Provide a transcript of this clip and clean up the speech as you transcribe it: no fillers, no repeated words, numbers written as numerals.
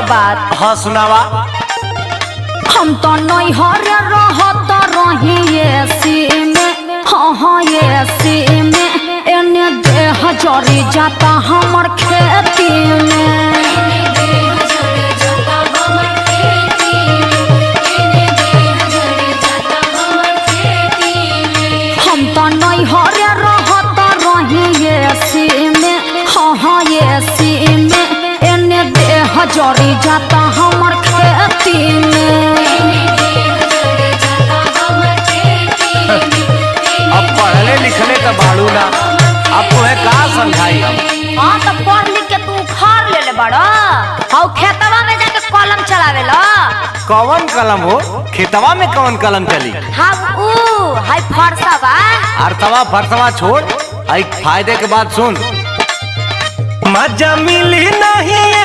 बात। हाँ सुनावा। हम तो नहीं हरे रहत रही एसी में, हाँ एसी में, एने देह जरी जाता हमर खेती में। हम तो नहीं हरे रहत रही एसी में, हाँ एसी में, एने देह जरी जाता हमर खेती में। अब पढ़ले लिखले तो बाड़ू ना, अब तुम्हें कहा समझाई हम। हाँ तो पढ़ लिख के तू उखाड़ ले बड़ा, और खेतवा में जाके कलम चलावे ला। कौन कलम हो? खेतवा में कौन कलम चली? हाँ हाय फरसवा। अर्थवा फरसवा छोड़, आई फायदे के बाद सुन। मजा मिली नहीं